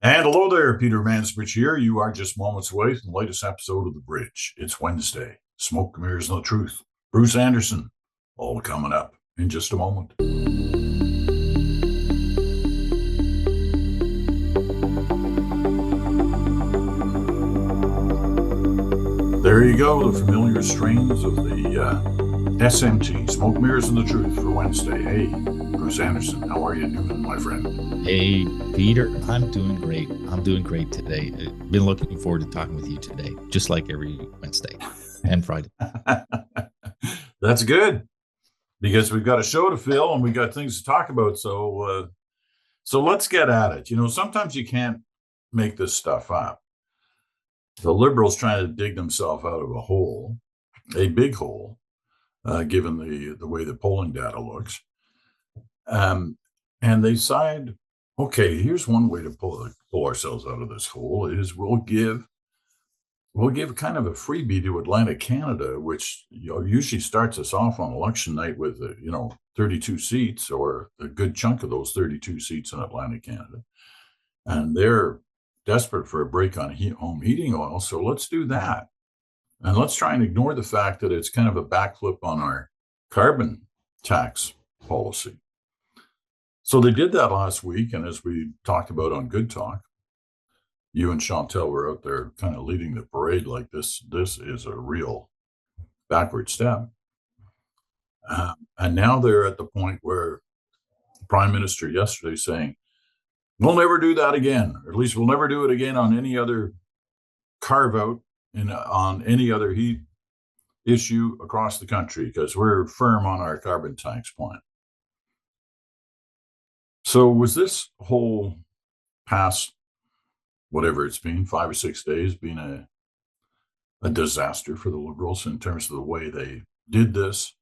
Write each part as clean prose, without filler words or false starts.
And hello there, Peter Mansbridge here. You are just moments away from the latest episode of The Bridge. It's Wednesday. Smoke, mirrors, and the truth. Bruce Anderson, all coming up in just a moment. There you go, the familiar strains of the SMT, Smoke, Mirrors, and the Truth for Wednesday. Hey, Bruce Anderson, how are you doing, my friend? Hey, Peter, I'm doing great. I'm doing great today. I've been looking forward to talking with you today, just like every Wednesday and Friday. That's good, because we've got a show to fill and we got things to talk about. So let's get at it. You know, sometimes you can't make this stuff up. The Liberals trying to dig themselves out of a hole, a big hole, given the way the polling data looks. And they decide, okay, here's one way to pull ourselves out of this hole is we'll give kind of a freebie to Atlantic Canada, which usually starts us off on election night with 32 seats, or a good chunk of those 32 seats in Atlantic Canada, and they're desperate for a break on home heating oil. So let's do that, and let's try and ignore the fact that it's kind of a backflip on our carbon tax policy. So they did that last week, and as we talked about on Good Talk, you and Chantel were out there kind of leading the parade like this. This is a real backward step. And now they're at the point where the Prime Minister yesterday saying, we'll never do that again, or at least we'll never do it again on any other carve out on any other heat issue across the country, because we're firm on our carbon tax plan. So was this whole past, whatever it's been, 5 or 6 days, been a disaster for the Liberals in terms of the way they did this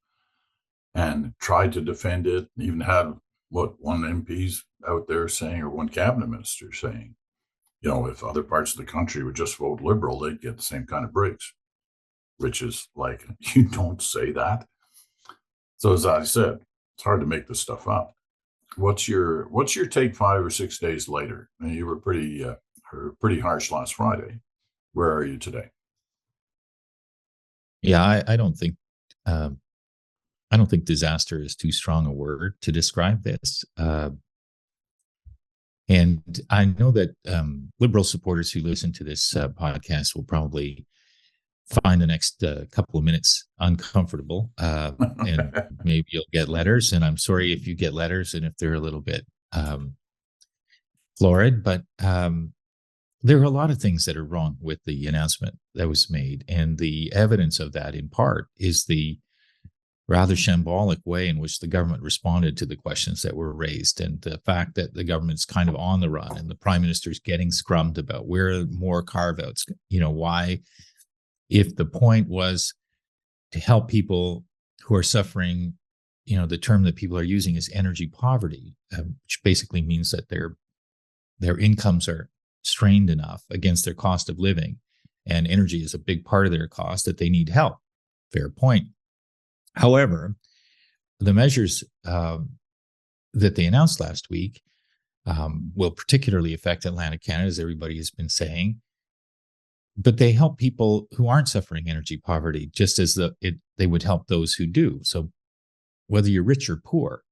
and tried to defend it, and even had one MP's out there saying, or one cabinet minister saying, if other parts of the country would just vote Liberal, they'd get the same kind of breaks, which is like, you don't say that. So as I said, it's hard to make this stuff up. What's your take 5 or 6 days later? I mean, you were pretty harsh last Friday. Where are you today? Yeah, I don't think disaster is too strong a word to describe this. And I know that Liberal supporters who listen to this podcast will probably find the next couple of minutes uncomfortable, and maybe you'll get letters. And I'm sorry if you get letters and if they're a little bit florid, but there are a lot of things that are wrong with the announcement that was made. And the evidence of that, in part, is the rather shambolic way in which the government responded to the questions that were raised, and the fact that the government's kind of on the run and the Prime Minister's getting scrummed about where are more carve-outs, why, if the point was to help people who are suffering, the term that people are using is energy poverty, which basically means that their incomes are strained enough against their cost of living, and energy is a big part of their cost, that they need help. Fair point. However, the measures that they announced last week will particularly affect Atlantic Canada, as everybody has been saying, but they help people who aren't suffering energy poverty, just as they would help those who do. So whether you're rich or poor,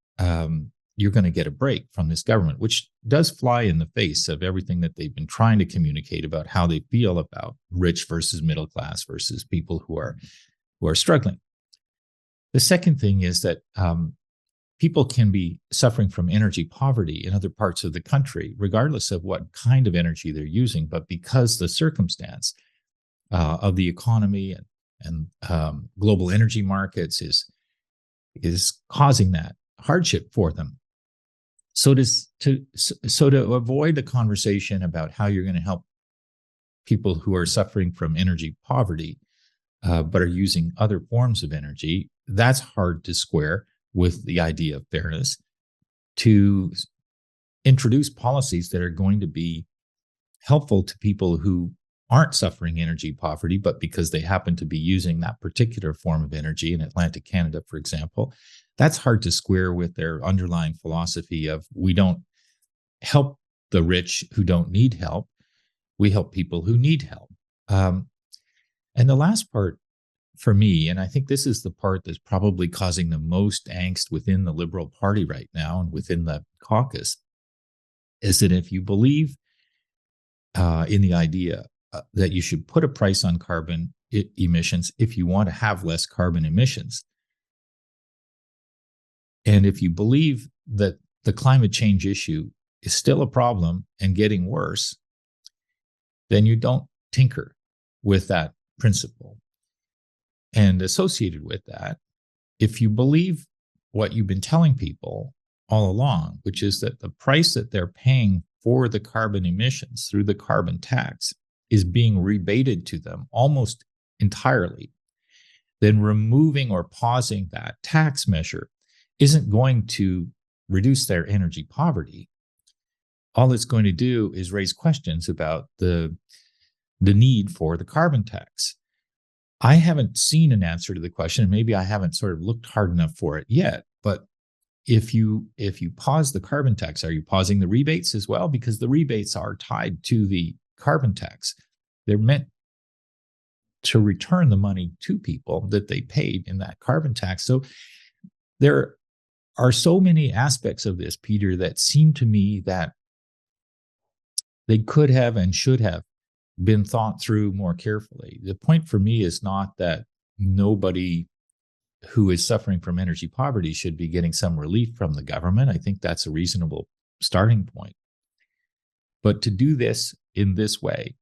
you're going to get a break from this government, which does fly in the face of everything that they've been trying to communicate about how they feel about rich versus middle class versus people who are struggling. The second thing is that people can be suffering from energy poverty in other parts of the country, regardless of what kind of energy they're using, but because the circumstance of the economy and global energy markets is causing that hardship for them. So to avoid the conversation about how you're going to help people who are suffering from energy poverty, but are using other forms of energy, that's hard to square with the idea of fairness. To introduce policies that are going to be helpful to people who aren't suffering energy poverty, but because they happen to be using that particular form of energy in Atlantic Canada, for example, that's hard to square with their underlying philosophy of we don't help the rich who don't need help. We help people who need help. And the last part for me, and I think this is the part that's probably causing the most angst within the Liberal Party right now and within the caucus, is that if you believe in the idea that you should put a price on carbon emissions if you want to have less carbon emissions, and if you believe that the climate change issue is still a problem and getting worse, then you don't tinker with that principle. And associated with that, if you believe what you've been telling people all along, which is that the price that they're paying for the carbon emissions through the carbon tax is being rebated to them almost entirely, then removing or pausing that tax measure isn't going to reduce their energy poverty. All it's going to do is raise questions about the need for the carbon tax. I haven't seen an answer to the question, and maybe I haven't sort of looked hard enough for it yet. But if you pause the carbon tax, are you pausing the rebates as well? Because the rebates are tied to the carbon tax. They're meant to return the money to people that they paid in that carbon tax. So there are so many aspects of this, Peter, that seem to me that they could have and should have been thought through more carefully. The point for me is not that nobody who is suffering from energy poverty should be getting some relief from the government. I think that's a reasonable starting point. But to do this in this way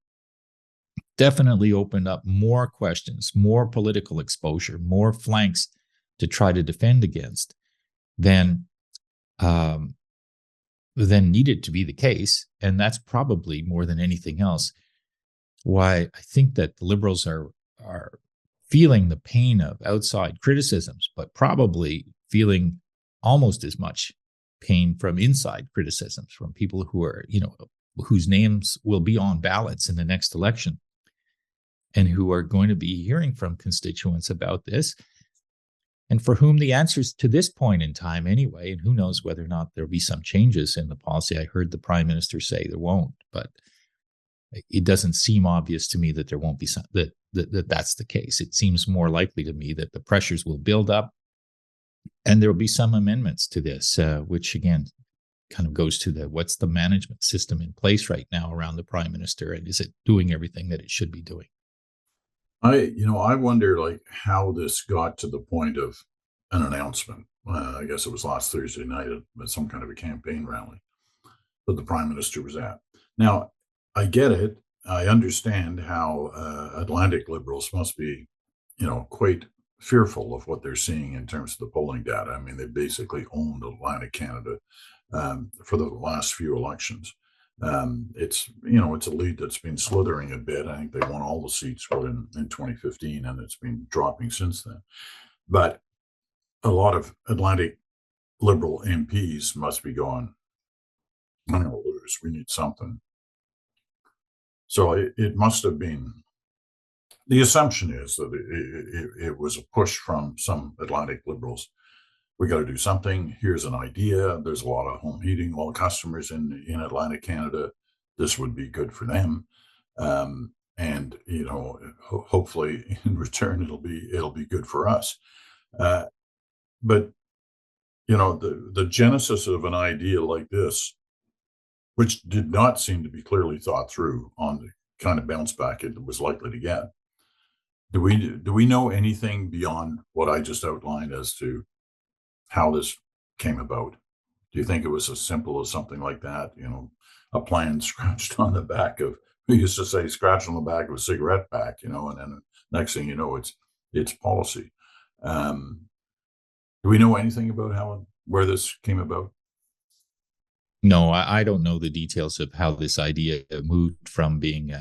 definitely opened up more questions, more political exposure, more flanks to try to defend against than needed to be the case. And that's probably more than anything else why I think that the Liberals are feeling the pain of outside criticisms, but probably feeling almost as much pain from inside criticisms from people who are, whose names will be on ballots in the next election and who are going to be hearing from constituents about this, and for whom the answers to this point in time anyway, and who knows whether or not there'll be some changes in the policy. I heard the Prime Minister say there won't, but it doesn't seem obvious to me that there won't be some, that's the case. It seems more likely to me that the pressures will build up and there will be some amendments to this, which again kind of goes to what's the management system in place right now around the Prime Minister, and is it doing everything that it should be doing? I wonder how this got to the point of an announcement. I guess it was last Thursday night at some kind of a campaign rally that the Prime Minister was at. Now, I get it. I understand how Atlantic Liberals must be, quite fearful of what they're seeing in terms of the polling data. I mean, they basically owned Atlantic Canada for the last few elections. It's a lead that's been slithering a bit. I think they won all the seats in 2015, and it's been dropping since then. But a lot of Atlantic Liberal MPs must be going, we're going to lose. We need something. So it must have been, the assumption is that it was a push from some Atlantic Liberals. We got to do something. Here's an idea. There's a lot of home heating, a lot of customers in Atlantic Canada. This would be good for them. And, hopefully in return, it'll be good for us. But, the genesis of an idea like this, which did not seem to be clearly thought through on the kind of bounce back it was likely to get. Do we know anything beyond what I just outlined as to how this came about? Do you think it was as simple as something like that? A plan scratched on the back of, we used to say, scratched on the back of a cigarette pack, and then next thing you know, it's policy. Do we know anything about where this came about? No, I don't know the details of how this idea moved from being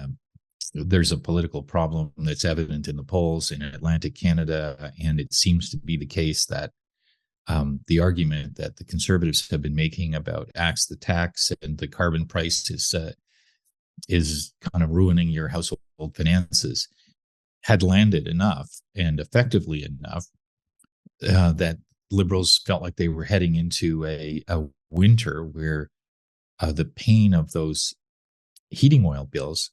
there's a political problem that's evident in the polls in Atlantic Canada, and it seems to be the case that the argument that the Conservatives have been making about axe the tax and the carbon price is kind of ruining your household finances had landed enough and effectively enough that Liberals felt like they were heading into a winter where the pain of those heating oil bills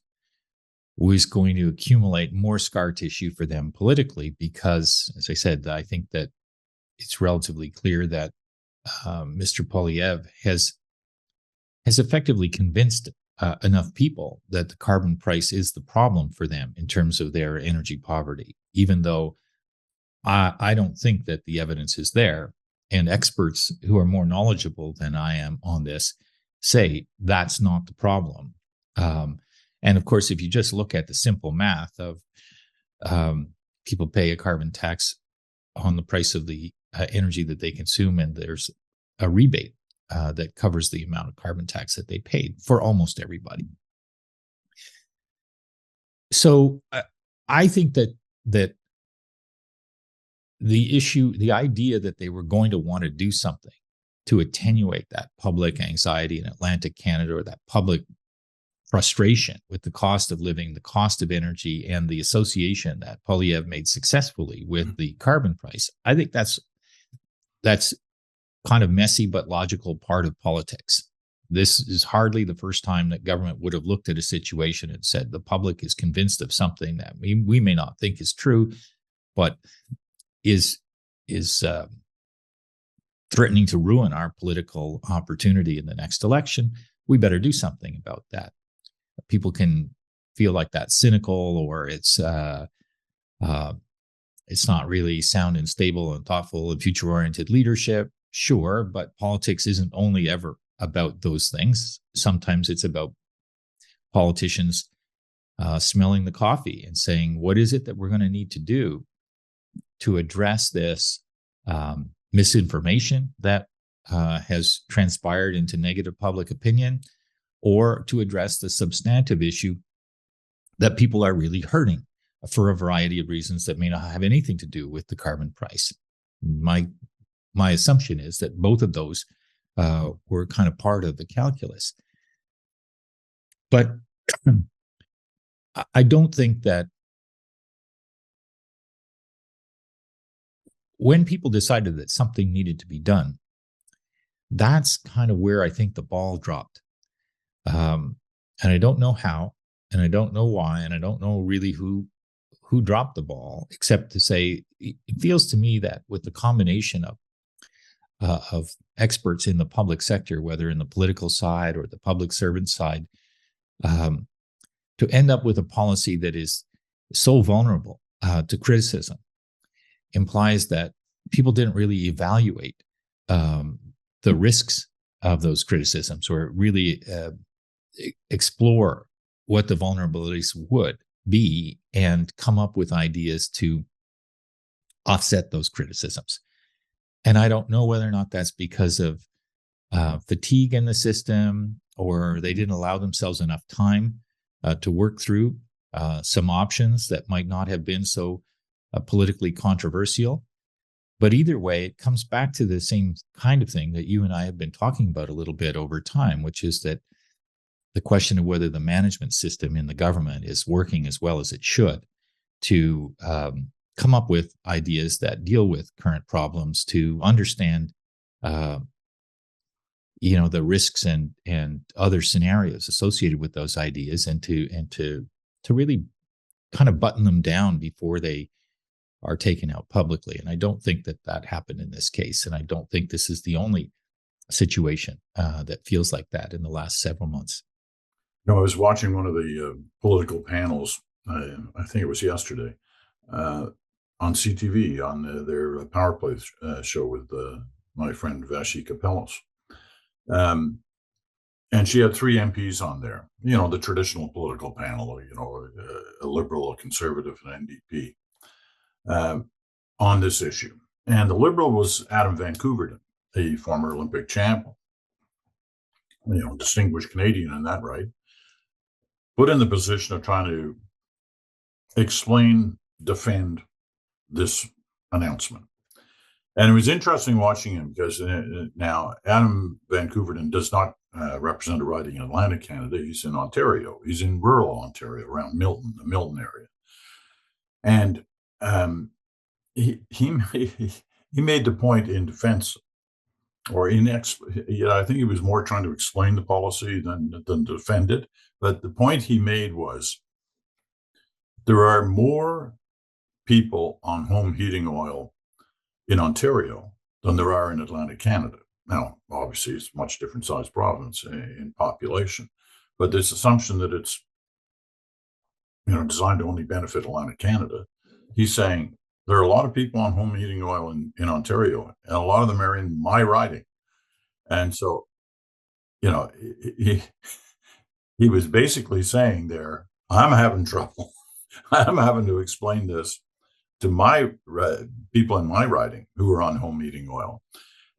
was going to accumulate more scar tissue for them politically, because, as I said, I think that it's relatively clear that Mr. Polyev has effectively convinced enough people that the carbon price is the problem for them in terms of their energy poverty, even though I don't think that the evidence is there. And experts who are more knowledgeable than I am on this say that's not the problem. And of course, if you just look at the simple math of people pay a carbon tax on the price of the energy that they consume, and there's a rebate that covers the amount of carbon tax that they paid for almost everybody. So I think that the issue, the idea that they were going to want to do something to attenuate that public anxiety in Atlantic Canada, or that public frustration with the cost of living, the cost of energy, and the association that Polyev made successfully with the carbon price, I think that's kind of messy but logical part of politics. This is hardly the first time that government would have looked at a situation and said the public is convinced of something that we may not think is true, but is threatening to ruin our political opportunity in the next election. We better do something about that. People can feel like that's cynical, or it's not really sound and stable and thoughtful and future-oriented leadership. Sure, but politics isn't only ever about those things. Sometimes it's about politicians smelling the coffee and saying, what is it that we're going to need to do to address this misinformation that has transpired into negative public opinion, or to address the substantive issue that people are really hurting for a variety of reasons that may not have anything to do with the carbon price. My assumption is that both of those were kind of part of the calculus. But I don't think that when people decided that something needed to be done, that's kind of where I think the ball dropped. And I don't know how, and I don't know why, and I don't know really who dropped the ball, except to say it feels to me that with the combination of experts in the public sector, whether in the political side or the public servant side, to end up with a policy that is so vulnerable to criticism implies that people didn't really evaluate the risks of those criticisms, or really explore what the vulnerabilities would be and come up with ideas to offset those criticisms. And I don't know whether or not that's because of fatigue in the system, or they didn't allow themselves enough time to work through some options that might not have been so politically controversial. But either way, it comes back to the same kind of thing that you and I have been talking about a little bit over time, which is that the question of whether the management system in the government is working as well as it should to come up with ideas that deal with current problems, to understand the risks and other scenarios associated with those ideas, and to really kind of button them down before they are taken out publicly. And I don't think that happened in this case. And I don't think this is the only situation that feels like that in the last several months. I was watching one of the political panels, I think it was yesterday, on CTV, on their Power Play show with my friend Vashi Kapelos. And she had three MPs on there, the traditional political panel, a Liberal, a Conservative, and NDP, on this issue. And the Liberal was Adam Van Koeverden, a former Olympic champ, distinguished Canadian in that right, put in the position of trying to explain, defend this announcement. And it was interesting watching him, because now Adam Van Koeverden does not represent a riding in Atlantic Canada. He's in Ontario. He's in rural Ontario, around Milton, the Milton area. And he made the point in defense or I think he was more trying to explain the policy than defend it. But the point he made was there are more people on home heating oil in Ontario than there are in Atlantic Canada. Now, obviously, it's a much different size province in population, but this assumption that it's designed to only benefit Atlantic Canada, he's saying there are a lot of people on home heating oil in Ontario, and a lot of them are in my riding. And so, you know, he, he was basically saying there, I'm having trouble. I'm having to explain this to my people in my riding who are on home heating oil.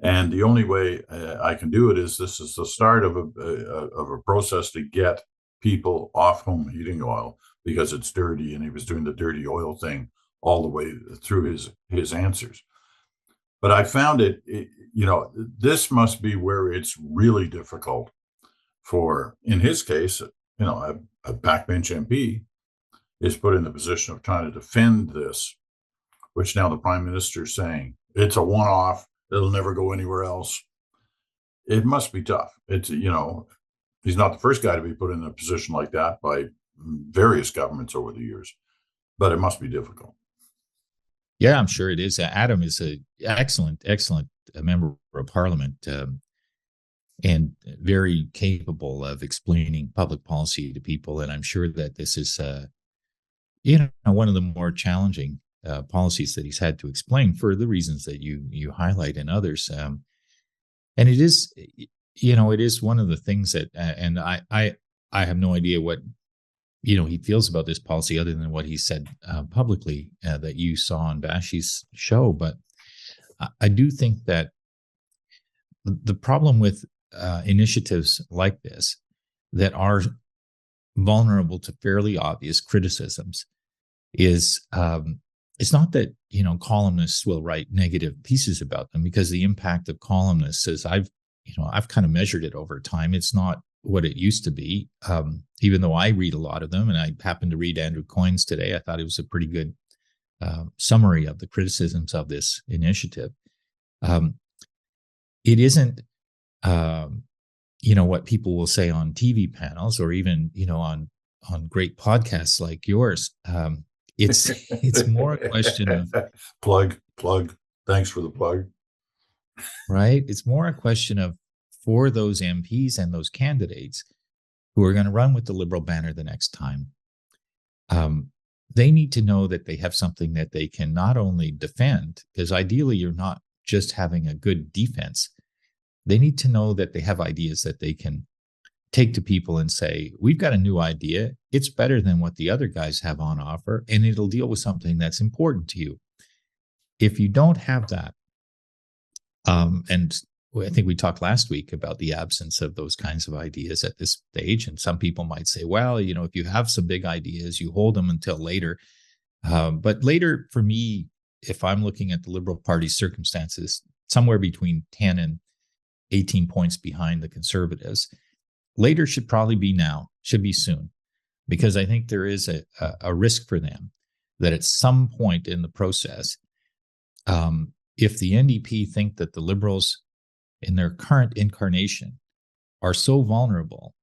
And the only way I can do it is this is the start of a process to get people off home heating oil because it's dirty, and he was doing the dirty oil thing all the way through his answers. But I found this must be where it's really difficult for, in his case, a backbench MP is put in the position of trying to defend this, which now the prime minister is saying it's a one-off. It'll never go anywhere else. It must be tough. He's not the first guy to be put in a position like that by various governments over the years, but it must be difficult. Yeah, I'm sure it is. Adam is an excellent member of Parliament, and very capable of explaining public policy to people. And I'm sure that this is, one of the more challenging policies that he's had to explain for the reasons that you highlight and others. And it is, it is one of the things that, and I have no idea what he feels about this policy other than what he said publicly that you saw on Bashi's show. But I do think that the problem with initiatives like this that are vulnerable to fairly obvious criticisms is it's not that columnists will write negative pieces about them, because the impact of columnists, as I've kind of measured it over time, it's not what it used to be. Even though I read a lot of them, and I happened to read Andrew Coyne's today, I thought it was a pretty good summary of the criticisms of this initiative. It isn't, what people will say on TV panels or even, on great podcasts like yours. It's more a question of plug. Thanks for the plug. Right. It's more a question of, for those MPs and those candidates who are going to run with the Liberal banner the next time, they need to know that they have something that they can not only defend, because ideally you're not just having a good defense. They need to know that they have ideas that they can take to people and say, we've got a new idea. It's better than what the other guys have on offer, and it'll deal with something that's important to you. If you don't have that, and I think we talked last week about the absence of those kinds of ideas at this stage. And some people might say, well, if you have some big ideas, you hold them until later. But later, for me, if I'm looking at the Liberal Party's circumstances, somewhere between 10 and 18 points behind the Conservatives, later should probably be now, should be soon, because I think there is a risk for them that at some point in the process, if the NDP think that the Liberals in their current incarnation are so vulnerable,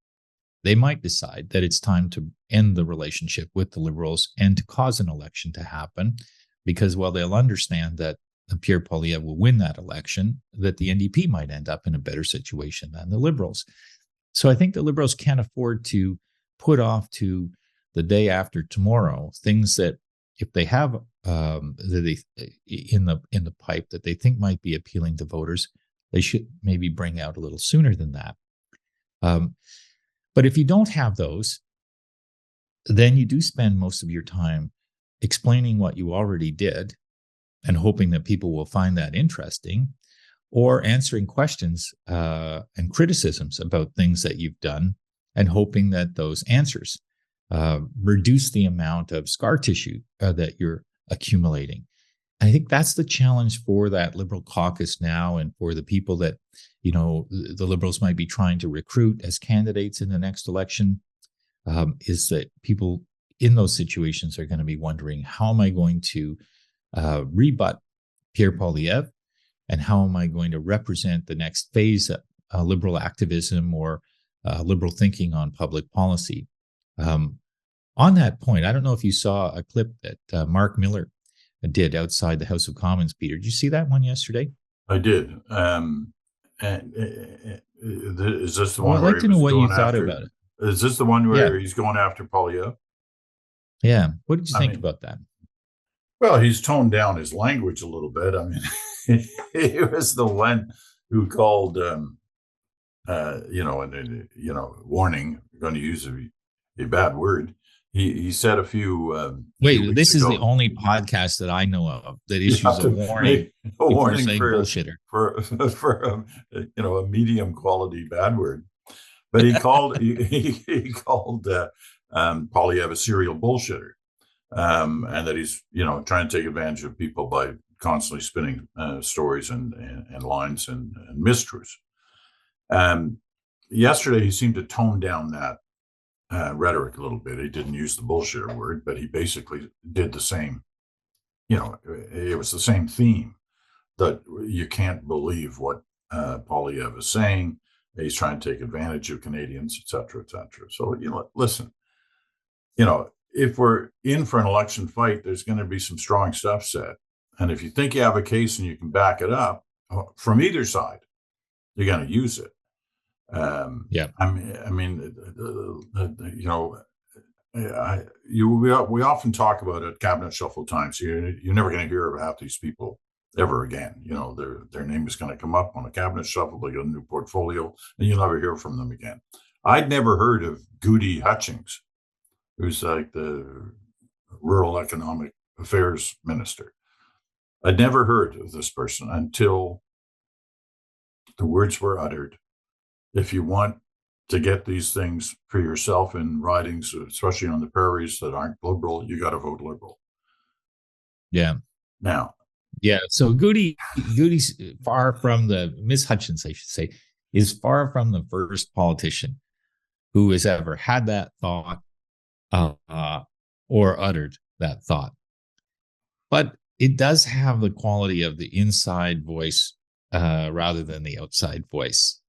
they might decide that it's time to end the relationship with the Liberals and to cause an election to happen, because while they'll understand that Pierre Poilievre will win that election, that the NDP might end up in a better situation than the Liberals. So I think the Liberals can't afford to put off to the day after tomorrow things that, if they have in the pipe that they think might be appealing to voters, they should maybe bring out a little sooner than that. But if you don't have those, then you do spend most of your time explaining what you already did and hoping that people will find that interesting, or answering questions and criticisms about things that you've done and hoping that those answers reduce the amount of scar tissue that you're accumulating. And I think that's the challenge for that Liberal caucus now, and for the people that, the Liberals might be trying to recruit as candidates in the next election, is that people in those situations are going to be wondering, how am I going to rebut Pierre Poilievre? and how am I going to represent the next phase of liberal activism or liberal thinking on public policy. On that point, I don't know if you saw a clip that Mark Miller did outside the House of Commons, Peter. Did you see that one yesterday? I did. And is this the Well, one I'd where like he to know was what you going thought after? about it. Is this the one Yeah. where he's going after Polyev? Yeah. What did you I think mean, about that? well, he's toned down his language a little bit. I mean, he was the one who called, warning, going to use a bad word. He said a few Wait, weeks this is the ago. only podcast that I know of that You issues have a to warning make a before warning saying for bullshitter. a medium quality bad word. But he called he called Polyev a serial bullshitter, and that he's trying to take advantage of people by constantly spinning stories and lines and mistruths. Yesterday, he seemed to tone down that rhetoric a little bit. He didn't use the bullshitter word, but he basically did the same. It was the same theme that you can't believe what Polyev is saying. He's trying to take advantage of Canadians, et cetera, et cetera. So, listen, if we're in for an election fight, there's going to be some strong stuff said. And if you think you have a case and you can back it up from either side, you're going to use it. Yeah. We often talk about it cabinet shuffle times. You're never going to hear of half these people ever again. Their name is going to come up on a cabinet shuffle. They get a new portfolio, and you'll never hear from them again. I'd never heard of Goody Hutchings, who's like the rural economic affairs minister. I'd never heard of this person until the words were uttered. If you want to get these things for yourself in ridings, especially on the prairies that aren't liberal, you got to vote liberal. Yeah. Now. Yeah. So Goody's far from Miss Hutchins, I should say, is far from the first politician who has ever had that thought or uttered that thought. But it does have the quality of the inside voice rather than the outside voice.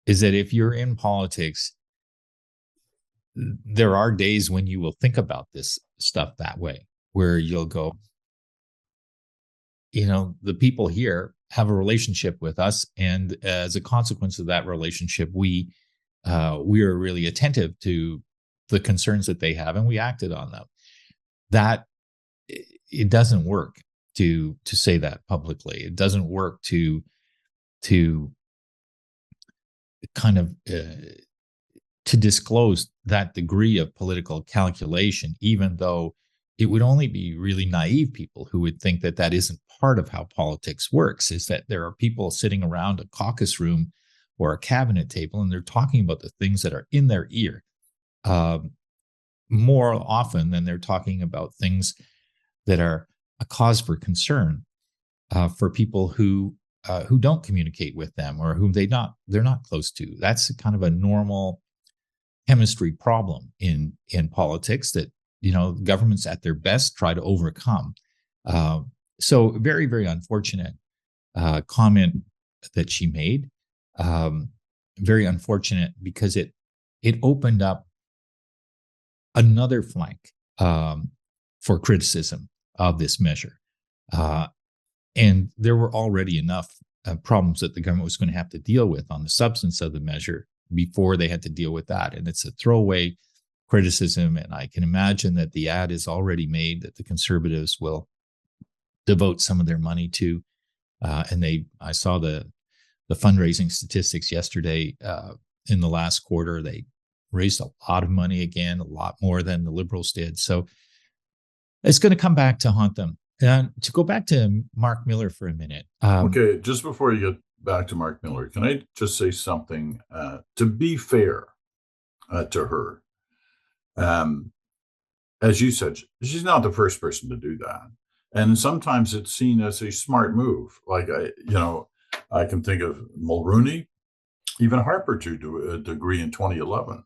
Is that if you're in politics, there are days when you will think about this stuff that way, where you'll go, the people here have a relationship with us, and as a consequence of that relationship, we are really attentive to the concerns that they have, and we acted on them. That it doesn't work to say that publicly. It doesn't work to kind of to disclose that degree of political calculation, even though it would only be really naive people who would think that that isn't part of how politics works, is that there are people sitting around a caucus room or a cabinet table, and they're talking about the things that are in their ear more often than they're talking about things that are a cause for concern for people who don't communicate with them or whom they're not close to. That's kind of a normal chemistry problem in politics that governments at their best try to overcome. So very, very unfortunate comment that she made. Very unfortunate because it opened up another flank for criticism of this measure. And there were already enough problems that the government was going to have to deal with on the substance of the measure before they had to deal with that. And it's a throwaway criticism. And I can imagine that the ad is already made that the Conservatives will devote some of their money to. And I saw the fundraising statistics yesterday. In the last quarter, they raised a lot of money again, a lot more than the Liberals did. So it's going to come back to haunt them. And to go back to Mark Miller for a minute. Okay, just before you get back to Mark Miller, can I just say something to be fair to her? As you said, she's not the first person to do that. And sometimes it's seen as a smart move. Like, I can think of Mulroney, even Harper to a degree in 2011.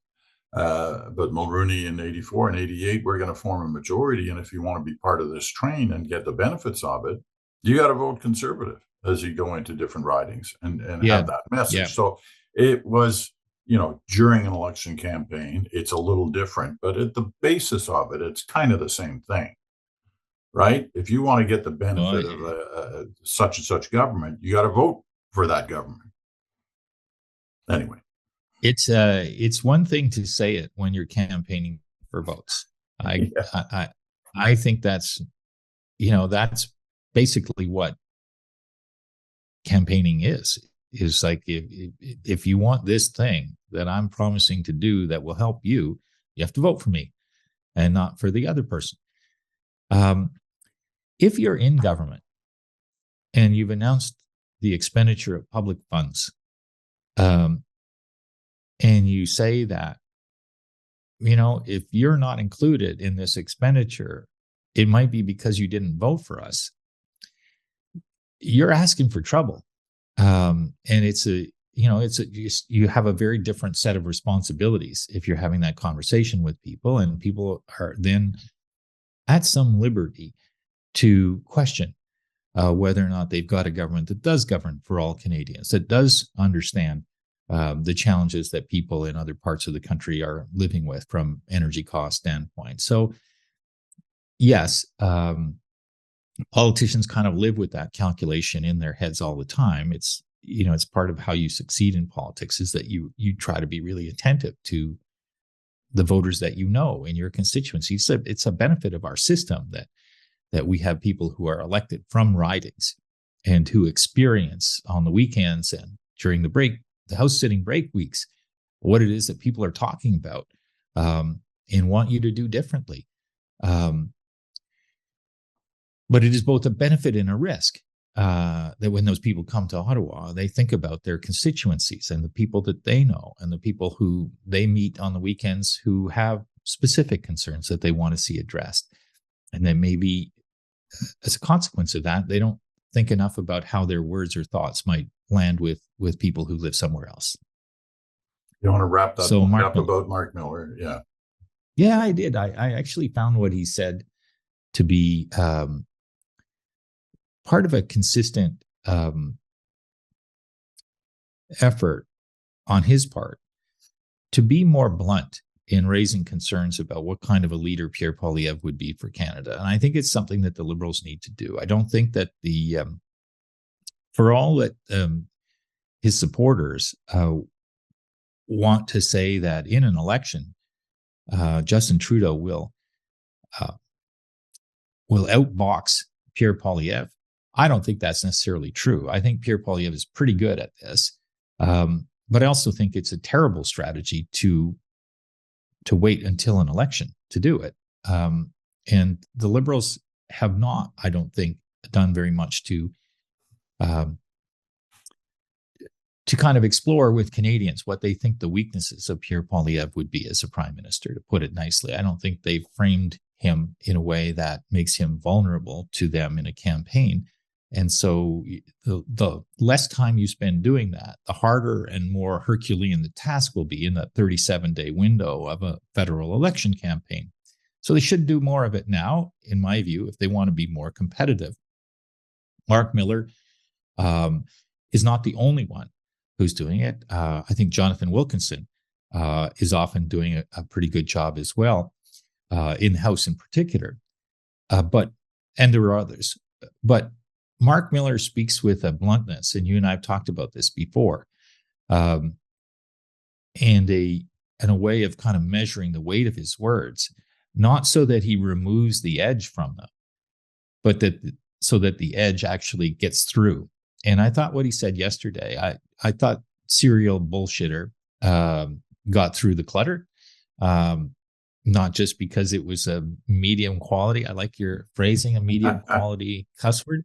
But Mulroney in 84 and 88, we're going to form a majority. And if you want to be part of this train and get the benefits of it, you got to vote Conservative. as you go into different ridings and have Yeah. that Yeah. message. So it was, during an election campaign, it's a little different, but at the basis of it, it's kind of the same thing, right? If you want to get the Well, benefit of a such and such government, you got to vote for that government. Anyway, it's one thing to say it when you're campaigning for votes. I yeah, I I I think that's basically what campaigning is like if you want this thing that I'm promising to do that will help you, you have to vote for me and not for the other person. Um, if you're in government and you've announced the expenditure of public funds, um, and you say that, if you're not included in this expenditure, it might be because you didn't vote for us. You're asking for trouble. And you have a very different set of responsibilities if you're having that conversation with people, and people are then at some liberty to question whether or not they've got a government that does govern for all Canadians, that does understand the challenges that people in other parts of the country are living with from energy cost standpoint. So yes, politicians kind of live with that calculation in their heads all the time. It's part of how you succeed in politics is that you try to be really attentive to the voters that in your constituency. It's a benefit of our system that we have people who are elected from ridings and who experience on the weekends and during the House sitting break weeks, what it is that people are talking about, and want you to do differently. But it is both a benefit and a risk that when those people come to Ottawa, they think about their constituencies and the people that they know and the people who they meet on the weekends who have specific concerns that they want to see addressed. And then maybe as a consequence of that, they don't think enough about how their words or thoughts might land with people who live somewhere else. you want to wrap that So point Mark up Miller, about Mark Miller? Yeah. yeah, I did. I actually found what he said to be part of a consistent effort on his part to be more blunt in raising concerns about what kind of a leader Pierre Poilievre would be for Canada. And I think it's something that the Liberals need to do. I don't think that for all that his supporters want to say that in an election, Justin Trudeau will outbox Pierre Poilievre. I don't think that's necessarily true. I think Pierre Poilievre is pretty good at this. But I also think it's a terrible strategy to wait until an election to do it. And the Liberals have not, I don't think, done very much to kind of explore with Canadians what they think the weaknesses of Pierre Poilievre would be as a prime minister, to put it nicely. I don't think they've framed him in a way that makes him vulnerable to them in a campaign. And so the less time you spend doing that, the harder and more Herculean the task will be in that 37-day window of a federal election campaign. So they should do more of it now, in my view, if they want to be more competitive. Mark Miller is not the only one who's doing it. I think Jonathan Wilkinson is often doing a pretty good job as well, in the House in particular. And there are others. But Mark Miller speaks with a bluntness, and you and I have talked about this before, and a way of kind of measuring the weight of his words, not so that he removes the edge from them, but so that the edge actually gets through. And I thought what he said yesterday, I thought serial bullshitter got through the clutter, not just because it was a medium quality. I like your phrasing, a medium quality cuss word,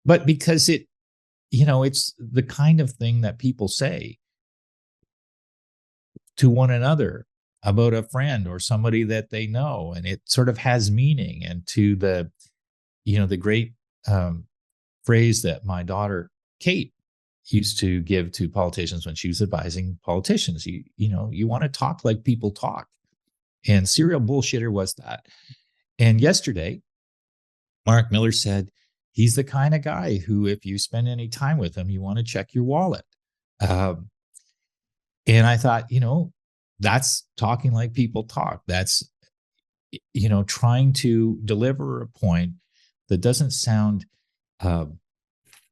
but because it's the kind of thing that people say to one another about a friend or somebody that they know, and it sort of has meaning. And to the great phrase that my daughter Kate used to give to politicians when she was advising politicians, you want to talk like people talk, and serial bullshitter was that. And yesterday, Mark Miller said, he's the kind of guy who, if you spend any time with him, you want to check your wallet. Um, and I thought, that's talking like people talk. That's, trying to deliver a point that doesn't sound uh,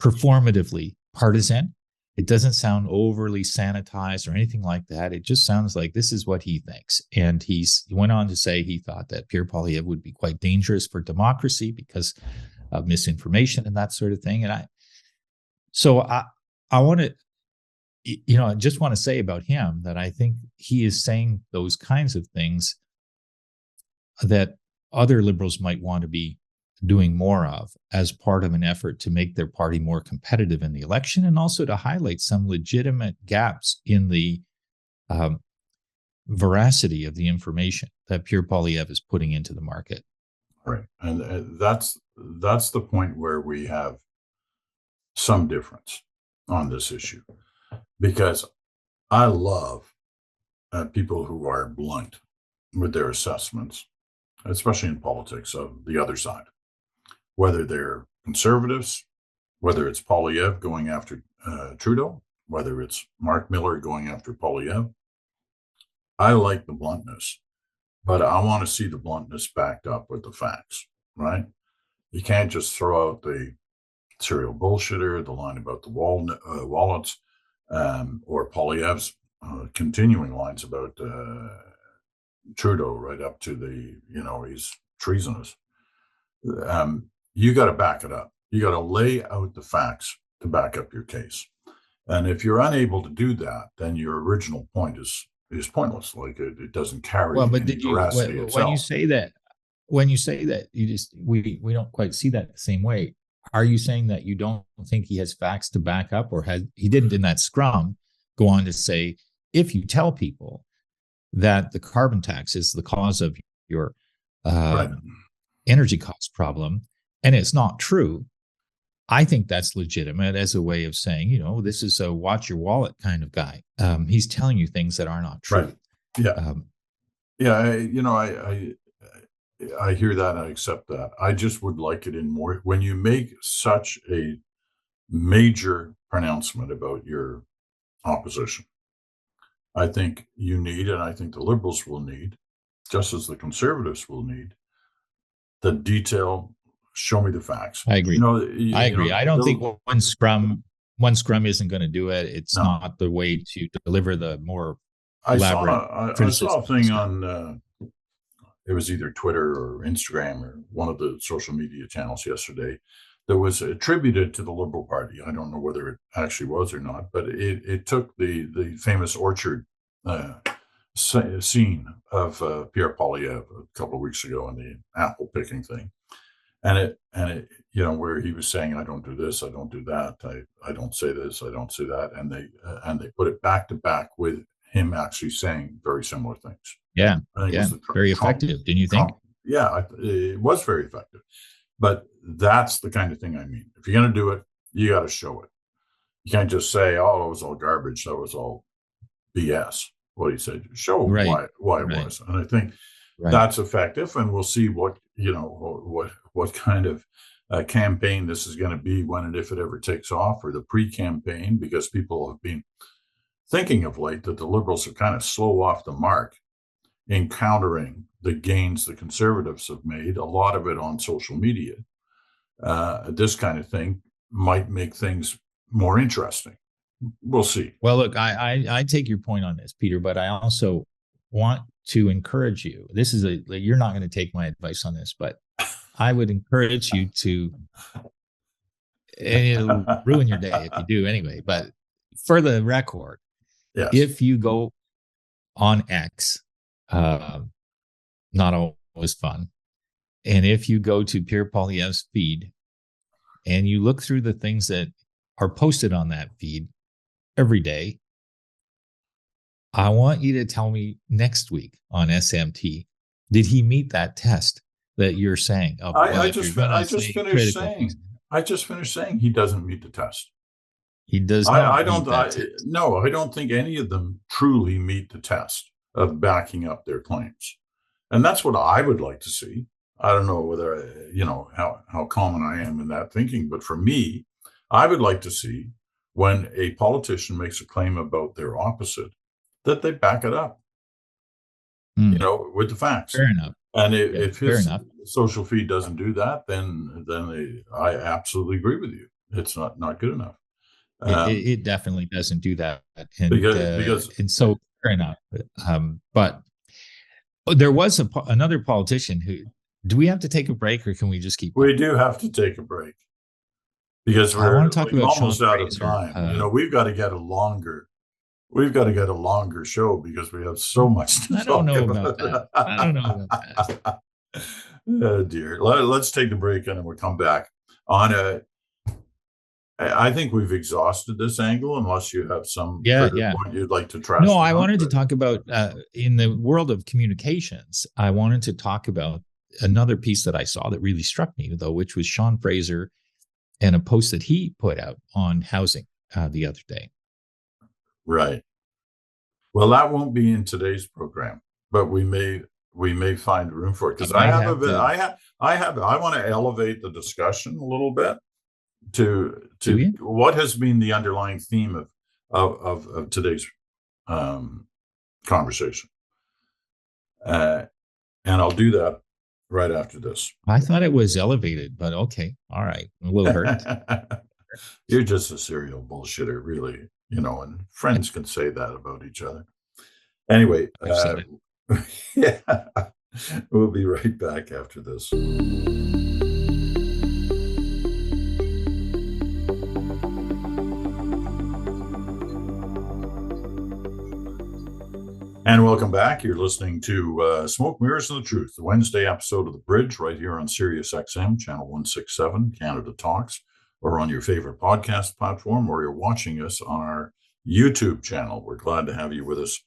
performatively partisan. It doesn't sound overly sanitized or anything like that. It just sounds like this is what he thinks. And he went on to say he thought that Pierre Poilievre would be quite dangerous for democracy because of misinformation and that sort of thing. So I want to, I just want to say about him that I think he is saying those kinds of things that other liberals might want to be doing more of as part of an effort to make their party more competitive in the election, and also to highlight some legitimate gaps in the veracity of the information that Pierre Poilievre is putting into the market. Right. And that's the point where we have some difference on this issue, because I love people who are blunt with their assessments, especially in politics, of the other side, whether they're conservatives, whether it's Poilievre going after Trudeau, whether it's Mark Miller going after Poilievre. I like the bluntness, but I want to see the bluntness backed up with the facts, right? You can't just throw out the serial bullshitter, the line about the wallets, or Poilievre's continuing lines about Trudeau right up to he's treasonous. You got to back it up. You got to lay out the facts to back up your case. And if you're unable to do that, then your original point is pointless. Like it doesn't carry any veracity itself. When you say that, we don't quite see that the same way. Are you saying that you don't think he has facts to back up, or he didn't in that scrum go on to say, if you tell people that the carbon tax is the cause of your right. energy cost problem, and it's not true, I think that's legitimate as a way of saying, this is a watch your wallet kind of guy. He's telling you things that are not true. Right. Yeah. I hear that. I accept that. I just would like it in more, when you make such a major pronouncement about your opposition. I think you need, and I think the Liberals will need, just as the Conservatives will need, the detail. Show me the facts. I agree. I agree. I don't think one scrum isn't going to do it. It's not the way to deliver the more elaborate. I saw a thing on, it was either Twitter or Instagram or one of the social media channels yesterday that was attributed to the Liberal Party. I don't know whether it actually was or not, but it took the famous orchard scene of Pierre Poilievre a couple of weeks ago in the apple picking thing. And it, where he was saying, I don't do this, I don't do that, I don't say this, I don't say that. And they put it back to back with him actually saying very similar things. Yeah. Very effective, didn't you think? Yeah, it was very effective. But that's the kind of thing I mean. If you're going to do it, you got to show it. You can't just say, oh, it was all garbage, that was all BS. What he said, show why it was. And I think that's effective. And we'll see what kind of campaign this is going to be when and if it ever takes off, or the pre-campaign, because people have been thinking of late that the Liberals are kind of slow off the mark in countering the gains the Conservatives have made, a lot of it on social media. This kind of thing might make things more interesting. We'll see. Well, look, I take your point on this, Peter, but I also want to encourage you. This is you're not going to take my advice on this, but I would encourage you to, and it'll ruin your day if you do anyway, but for the record, yes. If you go on X, not always fun, and if you go to Pierre Poilievre's feed and you look through the things that are posted on that feed every day, I want you to tell me next week on SMT, did he meet that test that you're saying? I just finished saying he doesn't meet the test. He does not. I don't think any of them truly meet the test of backing up their claims. And that's what I would like to see. I don't know whether, how common I am in that thinking, but for me, I would like to see when a politician makes a claim about their opposite, that they back it up, Hmm. with the facts. Fair enough. And Yeah, if fair his enough. social feed doesn't do that, I absolutely agree with you. It's not good enough. It definitely doesn't do that, and Because so fair enough. But there was another politician who. Do we have to take a break, or can we just keep we going? do have to take a break because I we're want to talk like about Sean almost out of Fraser. time. We've got to get a longer show because we have so much to I don't talk know about that. I don't know about that. about. Oh dear. Let's take the break and then we'll come back on a. I think we've exhausted this angle unless you have some Yeah, further yeah. point you'd like to No, trash I down. wanted to But talk about in the world of communications. I wanted to talk about another piece that I saw that really struck me, though, which was Sean Fraser and a post that he put out on housing the other day. right. Well, that won't be in today's program, but we may find room for it I because I might have a have bit. to. I want to elevate the discussion a little bit Do to you? what has been the underlying theme of today's um, conversation, uh, and I'll do that right after this. I thought it was elevated, but okay, all right. A little hurt. You're just a serial bullshitter, really, and friends can say that about each other. Anyway, I've said it. yeah, we'll be right back after this. And welcome back. You're listening to Smoke, Mirrors, and the Truth, the Wednesday episode of The Bridge, right here on Sirius XM, channel 167, Canada Talks, or on your favorite podcast platform, or you're watching us on our YouTube channel. We're glad to have you with us,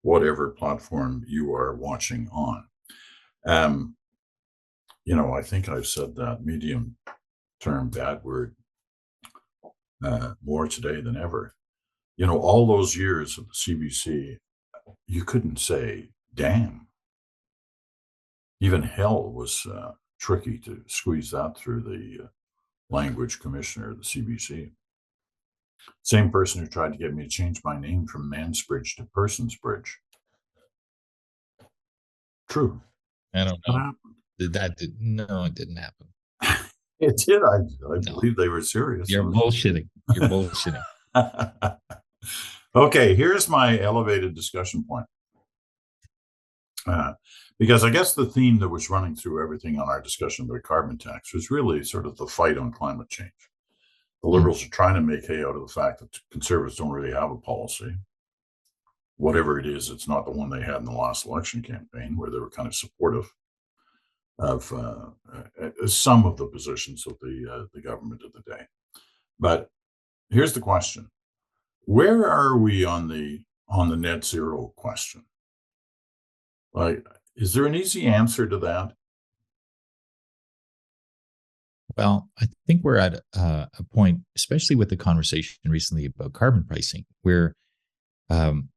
whatever platform you are watching on. I think I've said that medium term bad word more today than ever. All those years of the CBC, you couldn't say damn. Even hell was tricky to squeeze that through the language commissioner of the CBC. Same person who tried to get me to change my name from Mansbridge to Personsbridge. True. I don't What know. happened? No, it didn't happen. It did. I No, believe they were serious. you're bullshitting. You're bullshitting. Okay, here's my elevated discussion point. Because I guess the theme that was running through everything on our discussion of the carbon tax was really sort of the fight on climate change. The Liberals are trying to make hay out of the fact that Conservatives don't really have a policy. Whatever it is, it's not the one they had in the last election campaign, where they were kind of supportive of some of the positions of the government of the day. But here's the question: where are we on the net zero question? Like, is there an easy answer to that? Well, I think we're at a point, especially with the conversation recently about carbon pricing, where um,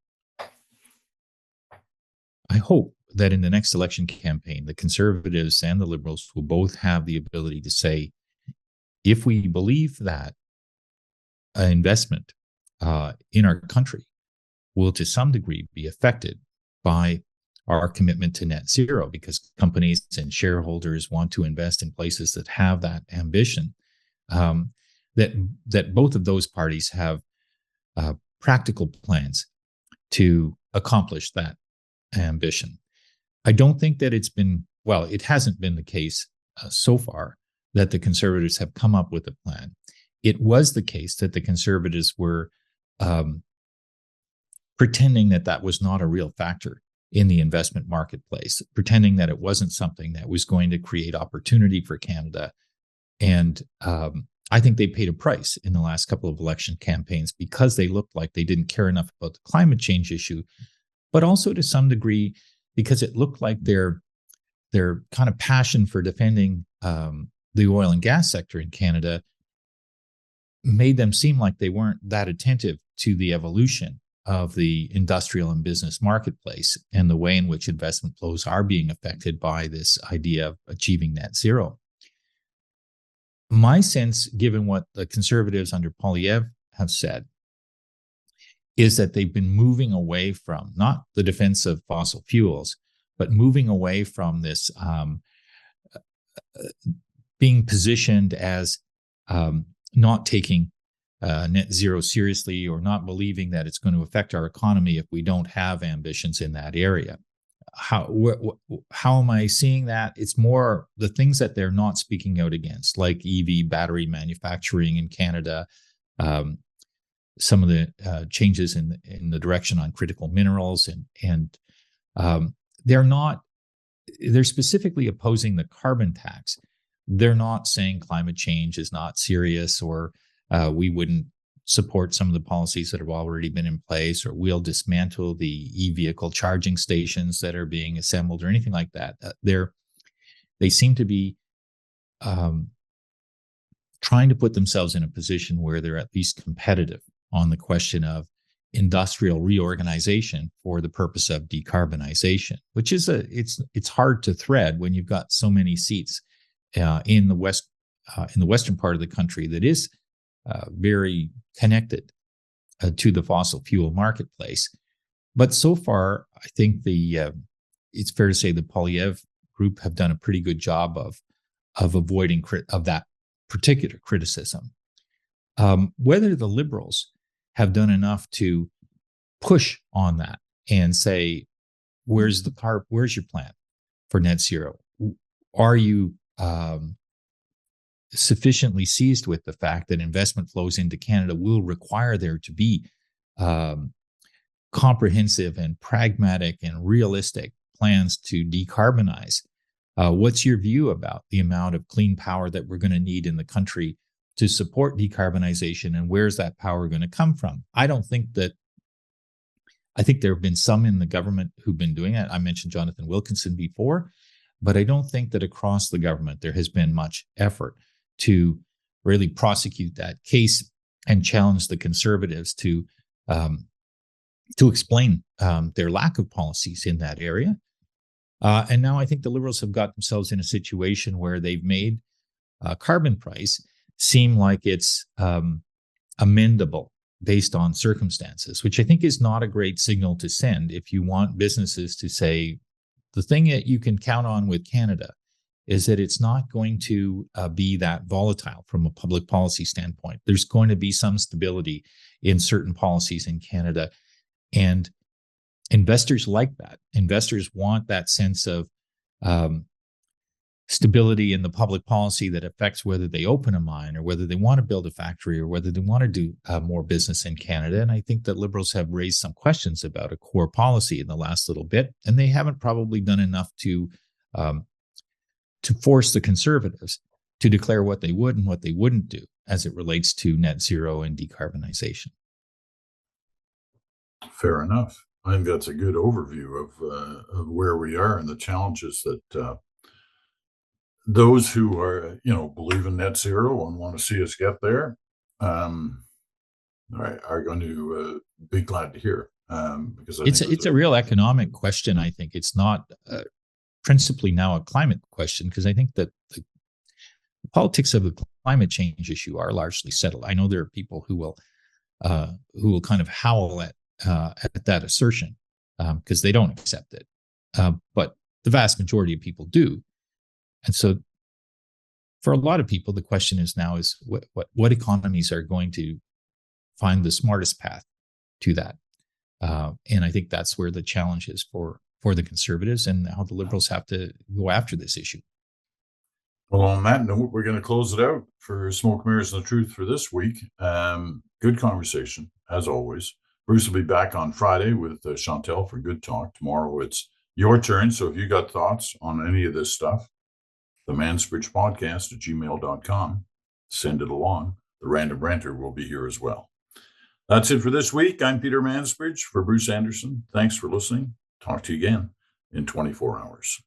I hope that in the next election campaign, the Conservatives and the Liberals will both have the ability to say, if we believe that an investment in our country will to some degree be affected by our commitment to net zero, because companies and shareholders want to invest in places that have that ambition, that both of those parties have practical plans to accomplish that ambition. I don't think that it hasn't been the case so far that the Conservatives have come up with a plan. It was the case that the Conservatives were pretending that that was not a real factor in the investment marketplace, pretending that it wasn't something that was going to create opportunity for Canada. And I think they paid a price in the last couple of election campaigns because they looked like they didn't care enough about the climate change issue, but also to some degree because it looked like their kind of passion for defending the oil and gas sector in Canada made them seem like they weren't that attentive to the evolution of the industrial and business marketplace and the way in which investment flows are being affected by this idea of achieving net zero. My sense, given what the Conservatives under Poilievre have said, is that they've been moving away from not the defense of fossil fuels, but moving away from this being positioned as not taking net zero seriously, or not believing that it's going to affect our economy if we don't have ambitions in that area. How am I seeing that? It's more the things that they're not speaking out against, like EV battery manufacturing in Canada, some of the changes in the direction on critical minerals, and they're specifically opposing the carbon tax. They're not saying climate change is not serious, or we wouldn't support some of the policies that have already been in place, or we'll dismantle the e-vehicle charging stations that are being assembled, or anything like that. They seem to be trying to put themselves in a position where they're at least competitive on the question of industrial reorganization for the purpose of decarbonization, which is it's hard to thread when you've got so many seats in the western part of the country that is very connected to the fossil fuel marketplace. But so far, I think it's fair to say the Poilievre group have done a pretty good job of avoiding of that particular criticism. Whether the Liberals have done enough to push on that and say, where's your plan for net zero? Are you sufficiently seized with the fact that investment flows into Canada will require there to be comprehensive and pragmatic and realistic plans to decarbonize? What's your view about the amount of clean power that we're going to need in the country to support decarbonization, and where's that power going to come from? I think there have been some in the government who've been doing it. I mentioned Jonathan Wilkinson before, but I don't think that across the government there has been much effort to really prosecute that case and challenge the Conservatives to explain their lack of policies in that area. And now I think the Liberals have got themselves in a situation where they've made carbon price seem like it's amendable based on circumstances, which I think is not a great signal to send if you want businesses to say, the thing that you can count on with Canada is that it's not going to be that volatile from a public policy standpoint. There's going to be some stability in certain policies in Canada. And investors like that. Investors want that sense of stability in the public policy that affects whether they open a mine, or whether they want to build a factory, or whether they want to do more business in Canada. And I think that Liberals have raised some questions about a core policy in the last little bit, and they haven't probably done enough to force the Conservatives to declare what they would and what they wouldn't do as it relates to net zero and decarbonization. Fair enough. I think that's a good overview of where we are and the challenges that those who are, believe in net zero and want to see us get there, are going to be glad to hear. Because it's a real economic question. I think it's not principally now a climate question, because I think that the politics of the climate change issue are largely settled. I know there are people who will kind of howl at that assertion because they don't accept it, but the vast majority of people do. And so for a lot of people, the question is now is what economies are going to find the smartest path to that? And I think that's where the challenge is for the Conservatives, and how the Liberals have to go after this issue. Well, on that note, we're going to close it out for Smoke, Mirrors, and the Truth for this week. Good conversation, as always. Bruce will be back on Friday with Chantel for Good Talk. Tomorrow it's your turn. So if you got thoughts on any of this stuff, the Mansbridge Podcast at gmail.com. Send it along. The Random Ranter will be here as well. That's it for this week. I'm Peter Mansbridge for Bruce Anderson. Thanks for listening. Talk to you again in 24 hours.